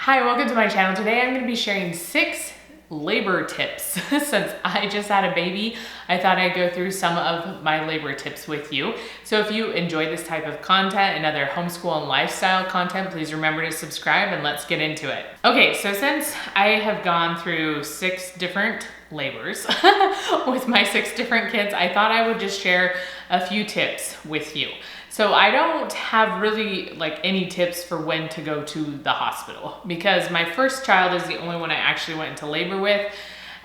Hi, welcome to my channel. Today I'm going to be sharing 6 labor tips. Since I just had a baby, I thought I'd go through some of my labor tips with you. So if you enjoy this type of content and other homeschool and lifestyle content, please remember to subscribe and let's get into it. Okay, so since I have gone through 6 different labors with my 6 different kids, I thought I would just share a few tips with you. So I don't have really like any tips for when to go to the hospital because my first child is the only one I actually went into labor with,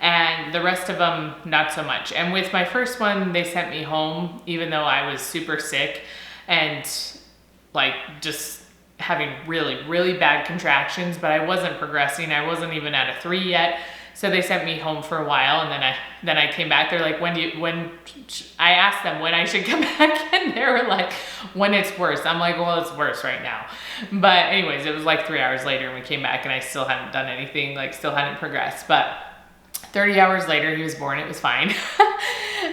and the rest of them not so much. And with my first one, they sent me home even though I was super sick and like just having really bad contractions, but I wasn't progressing. I wasn't even at a 3 yet. So they sent me home for a while, and then I came back. They're like, I asked them when I should come back, and they were like, when it's worse. I'm like, well, it's worse right now. But anyways, it was like 3 hours later, and we came back, and I still hadn't done anything, like still hadn't progressed. But 30 hours later, he was born. It was fine.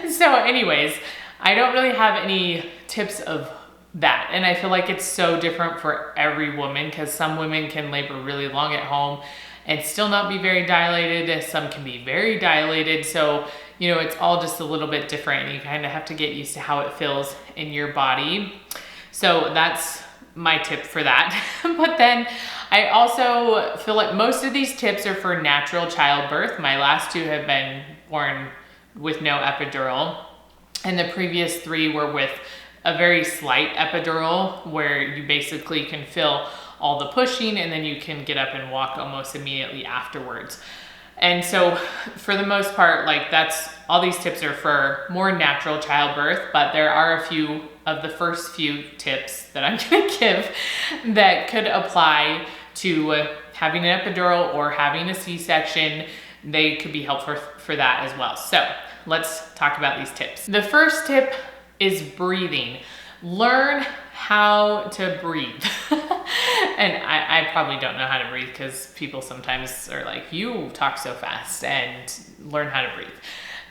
So anyways, I don't really have any tips of that. And I feel like it's so different for every woman because some women can labor really long at home and still not be very dilated. Some can be very dilated. So, you know, it's all just a little bit different, and you kind of have to get used to how it feels in your body. So that's my tip for that. But then I also feel like most of these tips are for natural childbirth. My last 2 have been born with no epidural, and the previous 3 were with a very slight epidural where you basically can feel all the pushing and then you can get up and walk almost immediately afterwards. And so for the most part, like that's all these tips are for more natural childbirth, but there are a few of the first few tips that I'm going to give that could apply to having an epidural or having a C-section. They could be helpful for that as well. So let's talk about these tips. The first tip is breathing. Learn how to breathe. And I probably don't know how to breathe because people sometimes are like, you talk so fast, and learn how to breathe.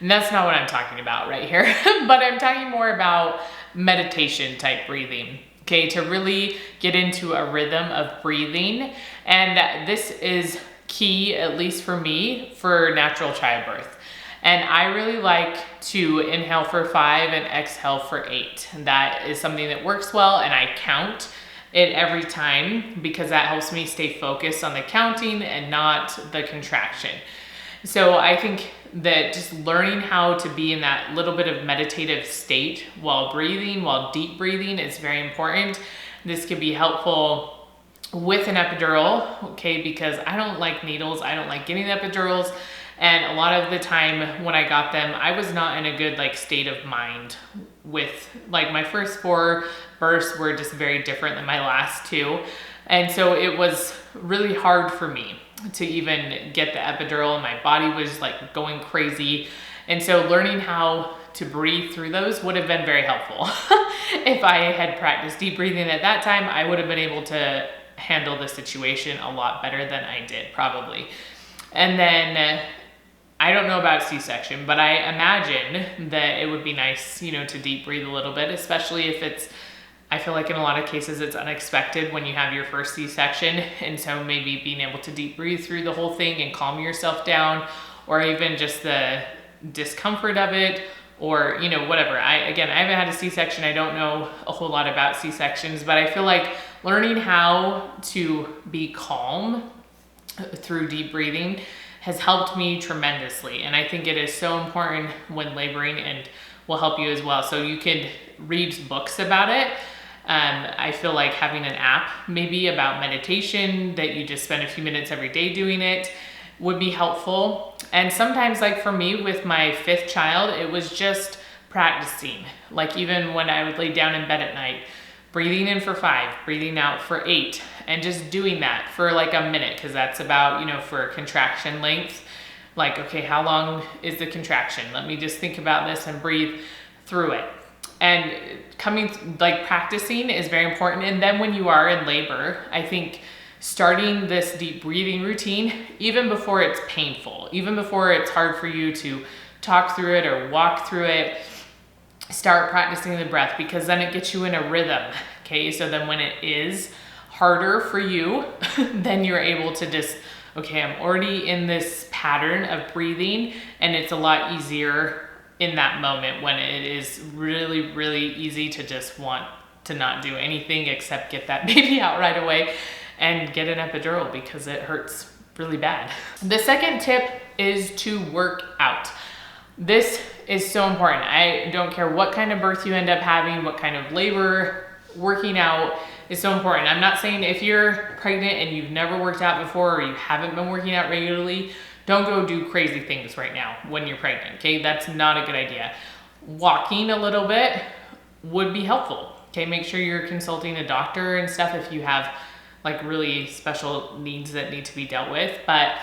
And that's not what I'm talking about right here, but I'm talking more about meditation type breathing. Okay, to really get into a rhythm of breathing. And this is key, at least for me, for natural childbirth. And I really like to inhale for 5 and exhale for 8. That is something that works well, and I count it every time because that helps me stay focused on the counting and not the contraction. So I think that just learning how to be in that little bit of meditative state while breathing, while deep breathing, is very important. This could be helpful with an epidural, okay, because I don't like needles. I don't like getting the epidurals. And a lot of the time when I got them, I was not in a good like state of mind with like my first 4 births were just very different than my last 2. And so it was really hard for me to even get the epidural, and my body was like going crazy. And so learning how to breathe through those would have been very helpful. If I had practiced deep breathing at that time, I would have been able to handle the situation a lot better than I did probably. And then I don't know about C-section, but I imagine that it would be nice, you know, to deep breathe a little bit, especially if it's, I feel like in a lot of cases it's unexpected when you have your first C-section. And so maybe being able to deep breathe through the whole thing and calm yourself down, or even just the discomfort of it, or, you know, whatever. I haven't had a C-section. I don't know a whole lot about C-sections, but I feel like learning how to be calm through deep breathing has helped me tremendously. And I think it is so important when laboring, and will help you as well. So you could read books about it. I feel like having an app maybe about meditation that you just spend a few minutes every day doing it would be helpful. And sometimes, like for me with my 5th child, it was just practicing. Like even when I would lay down in bed at night, breathing in for 5, breathing out for 8, and just doing that for like a minute, because that's about, you know, for contraction length. Like, okay, how long is the contraction? Let me just think about this and breathe through it. And practicing is very important. And then when you are in labor, I think starting this deep breathing routine, even before it's painful, even before it's hard for you to talk through it or walk through it, start practicing the breath, because then it gets you in a rhythm. Okay, so then when it is harder for you, then you're able to just, okay, I'm already in this pattern of breathing, and it's a lot easier in that moment when it is really, really easy to just want to not do anything except get that baby out right away and get an epidural because it hurts really bad. The second tip is to work out. This is so important. I don't care what kind of birth you end up having, what kind of labor, working out is so important. I'm not saying if you're pregnant and you've never worked out before or you haven't been working out regularly, don't go do crazy things right now when you're pregnant, okay? That's not a good idea. Walking a little bit would be helpful, okay? Make sure you're consulting a doctor and stuff if you have like really special needs that need to be dealt with, but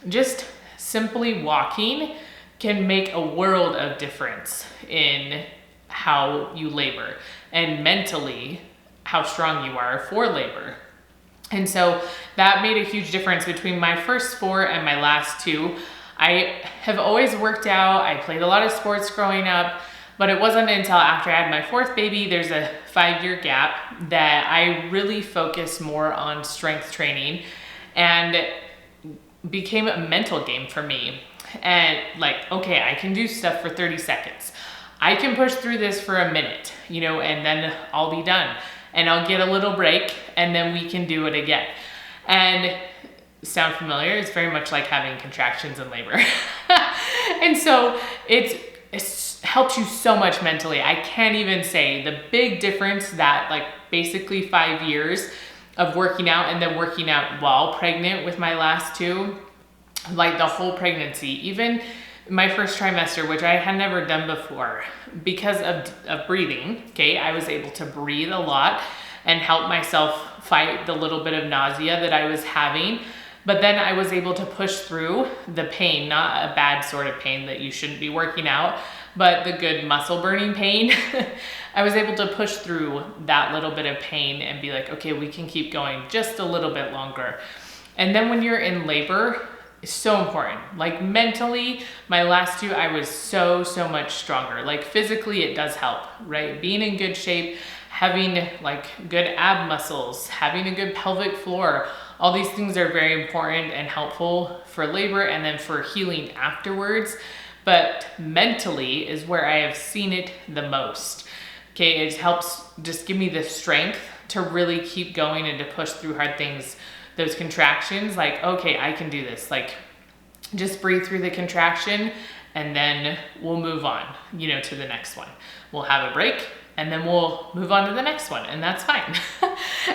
just simply walking can make a world of difference in how you labor and mentally how strong you are for labor. And so that made a huge difference between my first 4 and my last 2. I have always worked out. I played a lot of sports growing up, but it wasn't until after I had my 4th baby, there's a 5-year gap, that I really focused more on strength training, and it became a mental game for me. And like, okay, I can do stuff for 30 seconds. I can push through this for a minute, you know, and then I'll be done. And I'll get a little break and then we can do it again. And sound familiar? It's very much like having contractions in labor. And so it's helped you so much mentally. I can't even say the big difference that like basically 5 years of working out and then working out while pregnant with my last 2, like the whole pregnancy, even my first trimester, which I had never done before, because of breathing, okay, I was able to breathe a lot and help myself fight the little bit of nausea that I was having. But then I was able to push through the pain, not a bad sort of pain that you shouldn't be working out, but the good muscle burning pain. I was able to push through that little bit of pain and be like, okay, we can keep going just a little bit longer. And then when you're in labor, it's so important. Like mentally, my last 2, I was so much stronger. Like physically, it does help, right? Being in good shape, having like good ab muscles, having a good pelvic floor, all these things are very important and helpful for labor and then for healing afterwards. But mentally is where I have seen it the most. Okay, it helps just give me the strength to really keep going and to push through hard things. Those contractions, like, okay, I can do this. Like, just breathe through the contraction and then we'll move on, you know, to the next one. We'll have a break and then we'll move on to the next one, and that's fine.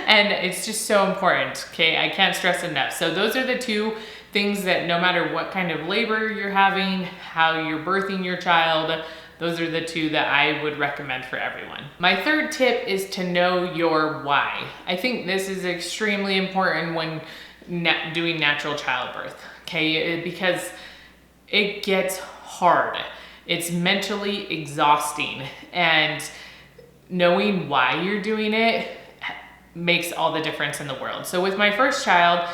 And it's just so important, okay? I can't stress enough. So those are the 2 things that no matter what kind of labor you're having, how you're birthing your child, those are the 2 that I would recommend for everyone. My third tip is to know your why. I think this is extremely important when doing natural childbirth, okay? Because it gets hard. It's mentally exhausting, and knowing why you're doing it makes all the difference in the world. So with my first child,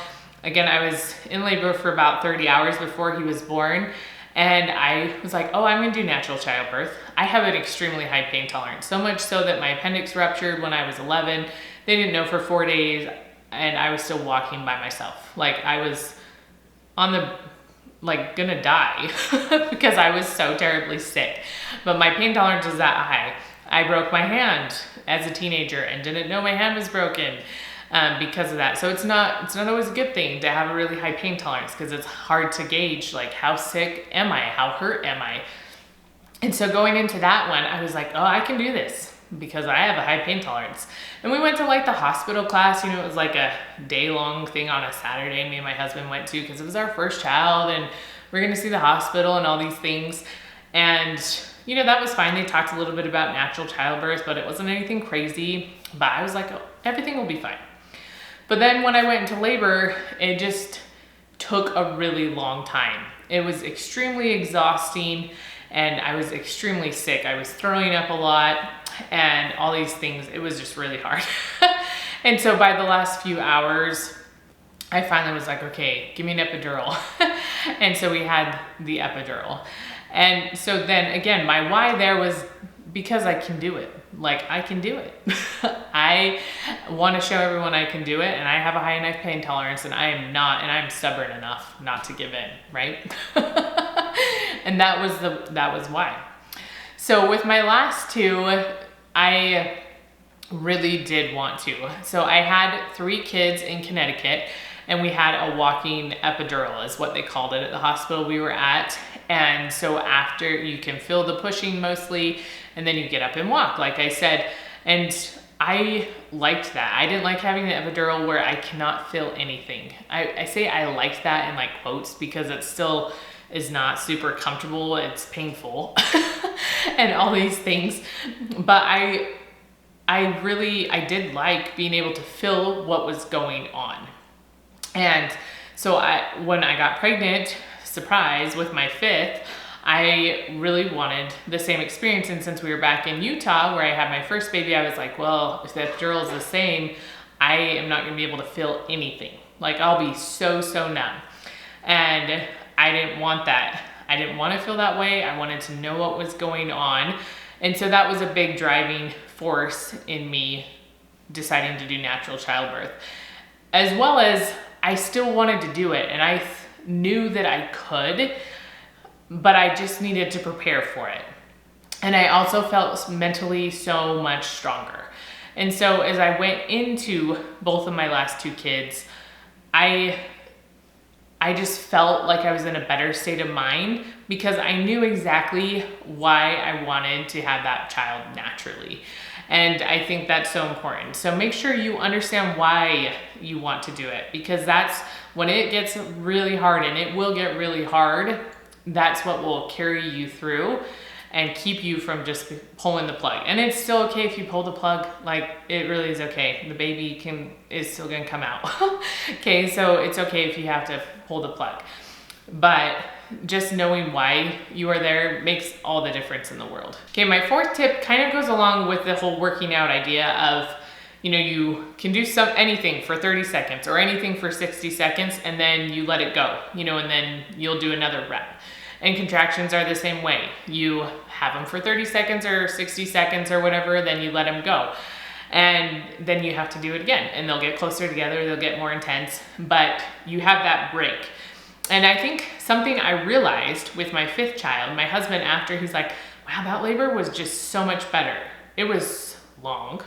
again, I was in labor for about 30 hours before he was born. And I was like, oh, I'm gonna do natural childbirth. I have an extremely high pain tolerance, so much so that my appendix ruptured when I was 11. They didn't know for 4 days, and I was still walking by myself. Like I was on the, like gonna die because I was so terribly sick. But my pain tolerance was that high. I broke my hand as a teenager and didn't know my hand was broken. Because of that. So it's not always a good thing to have a really high pain tolerance, because it's hard to gauge like how sick am I, how hurt am I. And so going into that one, I was like, oh, I can do this because I have a high pain tolerance. And we went to like the hospital class, you know, it was like a day-long thing on a Saturday me and my husband went to, because it was our first child and we're gonna see the hospital and all these things. And you know, that was fine. They talked a little bit about natural childbirth, but it wasn't anything crazy. But I was like, oh, everything will be fine. But then when I went into labor, it just took a really long time. It was extremely exhausting and I was extremely sick. I was throwing up a lot and all these things. It was just really hard. And so by the last few hours, I finally was like, okay, give me an epidural. And so we had the epidural. And so then again, my why there was because I can do it. Like, I can do it. I want to show everyone I can do it, and I have a high enough pain tolerance, and I'm stubborn enough not to give in, right? And that was why. So with my last two, I really did want to. So I had 3 kids in Connecticut, and we had a walking epidural is what they called it at the hospital we were at. And so after, you can feel the pushing mostly, and then you get up and walk, like I said. And I liked that. I didn't like having the epidural where I cannot feel anything. I say I liked that in like quotes because it still is not super comfortable. It's painful and all these things. But I did like being able to feel what was going on. And so when I got pregnant, surprise, with my 5th, I really wanted the same experience. And since we were back in Utah where I had my first baby, I was like, well, if the epidural is the same, I am not gonna be able to feel anything. Like, I'll be so numb. And I didn't want that. I didn't want to feel that way. I wanted to know what was going on. And so that was a big driving force in me deciding to do natural childbirth. As well as I still wanted to do it, and I knew that I could, but I just needed to prepare for it. And I also felt mentally so much stronger. And so as I went into both of my last 2 kids, I just felt like I was in a better state of mind because I knew exactly why I wanted to have that child naturally. And I think that's so important. So make sure you understand why you want to do it, because that's when it gets really hard, and it will get really hard. That's what will carry you through and keep you from just pulling the plug. And it's still okay if you pull the plug. Like, it really is okay. The baby is still gonna come out. Okay, so it's okay if you have to pull the plug. But just knowing why you are there makes all the difference in the world. Okay, my 4th tip kind of goes along with the whole working out idea of, you can do anything for 30 seconds or anything for 60 seconds, and then you let it go, and then you'll do another rep. And contractions are the same way. You have them for 30 seconds or 60 seconds or whatever, then you let them go. And then you have to do it again, and they'll get closer together, they'll get more intense, but you have that break. And I think something I realized with my 5th child, my husband, after, he's like, wow, that labor was just so much better. It was long.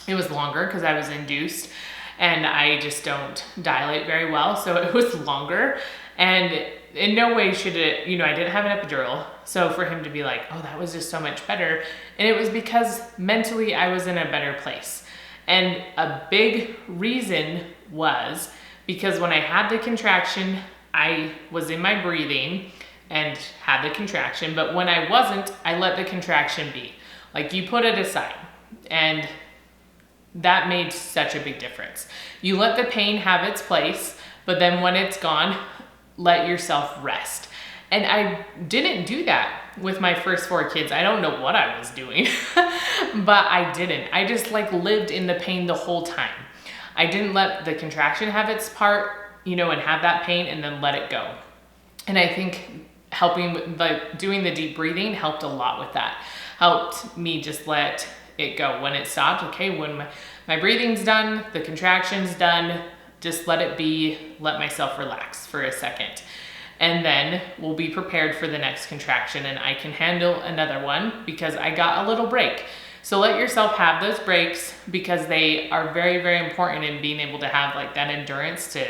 It was longer because I was induced, and I just don't dilate very well, so it was longer. And in no way should it, I didn't have an epidural, so for him to be like, oh, that was just so much better. And it was because mentally I was in a better place. And a big reason was because when I had the contraction, I was in my breathing and had the contraction, but when I wasn't, I let the contraction be. Like, you put it aside, and that made such a big difference. You let the pain have its place, but then when it's gone, let yourself rest. And I didn't do that with my first 4 kids. I don't know what I was doing, but I didn't. I just lived in the pain the whole time. I didn't let the contraction have its part, and have that pain and then let it go. And I think helping with doing the deep breathing helped a lot with that. Helped me just let it go. When it stopped, okay, when my breathing's done, the contraction's done, just let it be, let myself relax for a second. And then we'll be prepared for the next contraction, and I can handle another one because I got a little break. So let yourself have those breaks because they are very, very important in being able to have that endurance to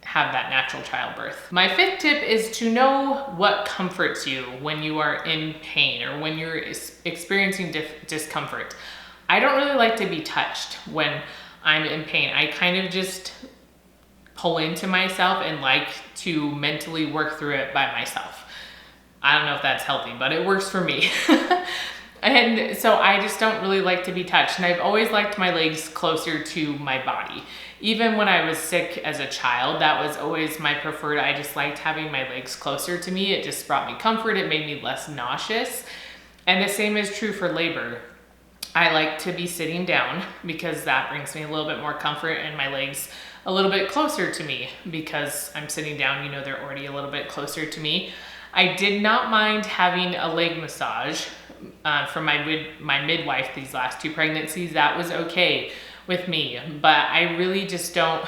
have that natural childbirth. My 5th tip is to know what comforts you when you are in pain or when you're experiencing discomfort. I don't really like to be touched when I'm in pain. I kind of just pull into myself and like to mentally work through it by myself. I don't know if that's healthy, but it works for me. And so I just don't really like to be touched. And I've always liked my legs closer to my body. Even when I was sick as a child, that was always my preferred. I just liked having my legs closer to me. It just brought me comfort. It made me less nauseous. And the same is true for labor. I like to be sitting down because that brings me a little bit more comfort, and my legs a little bit closer to me because I'm sitting down, they're already a little bit closer to me. I did not mind having a leg massage, from my midwife these last 2 pregnancies, that was okay with me. But I really just don't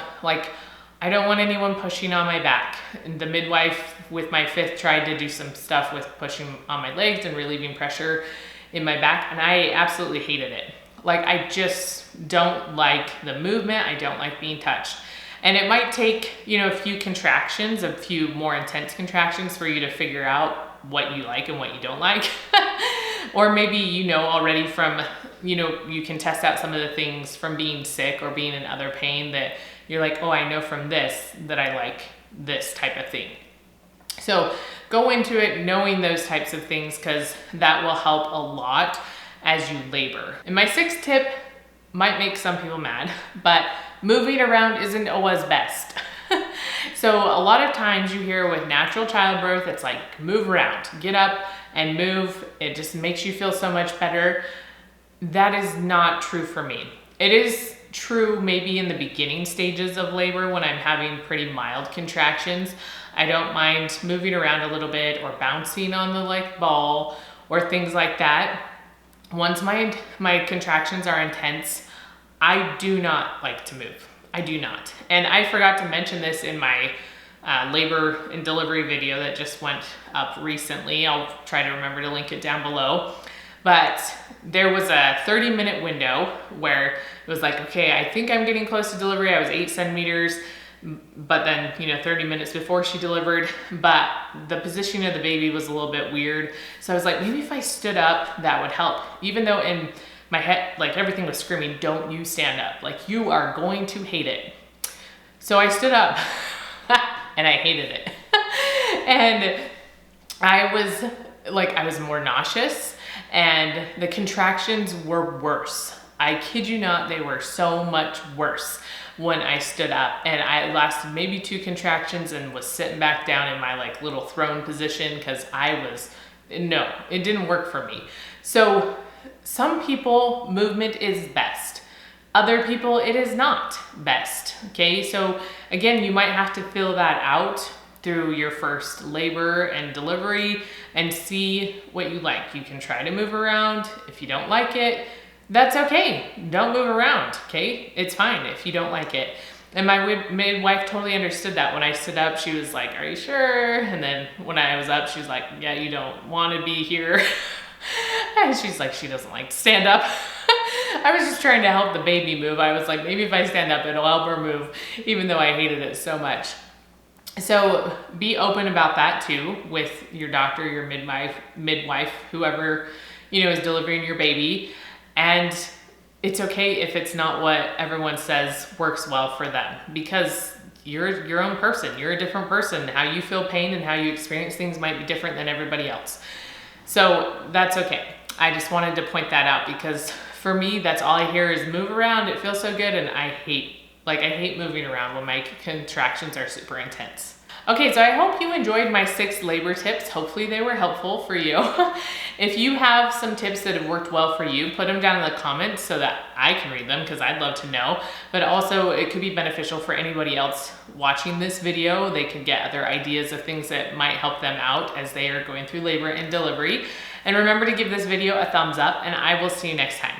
I don't want anyone pushing on my back. And the midwife with my 5th tried to do some stuff with pushing on my legs and relieving pressure in my back, and I absolutely hated it. I just don't like the movement. I don't like being touched. And it might take, a few contractions, a few more intense contractions for you to figure out what you like and what you don't like. Or maybe already from, you can test out some of the things from being sick or being in other pain that you're like, oh, I know from this that I like this type of thing. So go into it knowing those types of things, because that will help a lot as you labor. And my 6th tip might make some people mad, but moving around isn't always best. So a lot of times you hear with natural childbirth, it's like, move around, get up and move. It just makes you feel so much better. That is not true for me. It is true maybe in the beginning stages of labor when I'm having pretty mild contractions. I don't mind moving around a little bit or bouncing on the ball or things like that. Once my contractions are intense, I do not like to move. I do not. And I forgot to mention this in my labor and delivery video that just went up recently. I'll try to remember to link it down below. But there was a 30-minute window where it was like, okay, I think I'm getting close to delivery. I was 8 centimeters, but then, 30 minutes before she delivered, but the position of the baby was a little bit weird. So I was like, maybe if I stood up, that would help. Even though in my head, everything was screaming, don't you stand up. You are going to hate it. So I stood up and I hated it. And I was more nauseous, and the contractions were worse. I kid you not, they were so much worse when I stood up, and I lasted maybe 2 contractions and was sitting back down in my little throne position, because no, it didn't work for me. So some people, movement is best. Other people, it is not best. Okay, so again, you might have to fill that out through your first labor and delivery and see what you like. You can try to move around. If you don't like it, that's okay. Don't move around, okay? It's fine if you don't like it. And my midwife totally understood that. When I stood up, she was like, are you sure? And then when I was up, she was like, yeah, you don't want to be here. And she's like, she doesn't like to stand up. I was just trying to help the baby move. I was like, maybe if I stand up, it'll help her move, even though I hated it so much. So be open about that too with your doctor, your midwife, whoever, is delivering your baby. And it's okay if it's not what everyone says works well for them, because you're your own person. You're a different person. How you feel pain and how you experience things might be different than everybody else. So that's okay. I just wanted to point that out, because for me, that's all I hear is move around. It feels so good. And I hate moving around when my contractions are super intense. Okay, so I hope you enjoyed my 6 labor tips. Hopefully they were helpful for you. If you have some tips that have worked well for you, put them down in the comments so that I can read them, because I'd love to know. But also it could be beneficial for anybody else watching this video. They could get other ideas of things that might help them out as they are going through labor and delivery. And remember to give this video a thumbs up, and I will see you next time.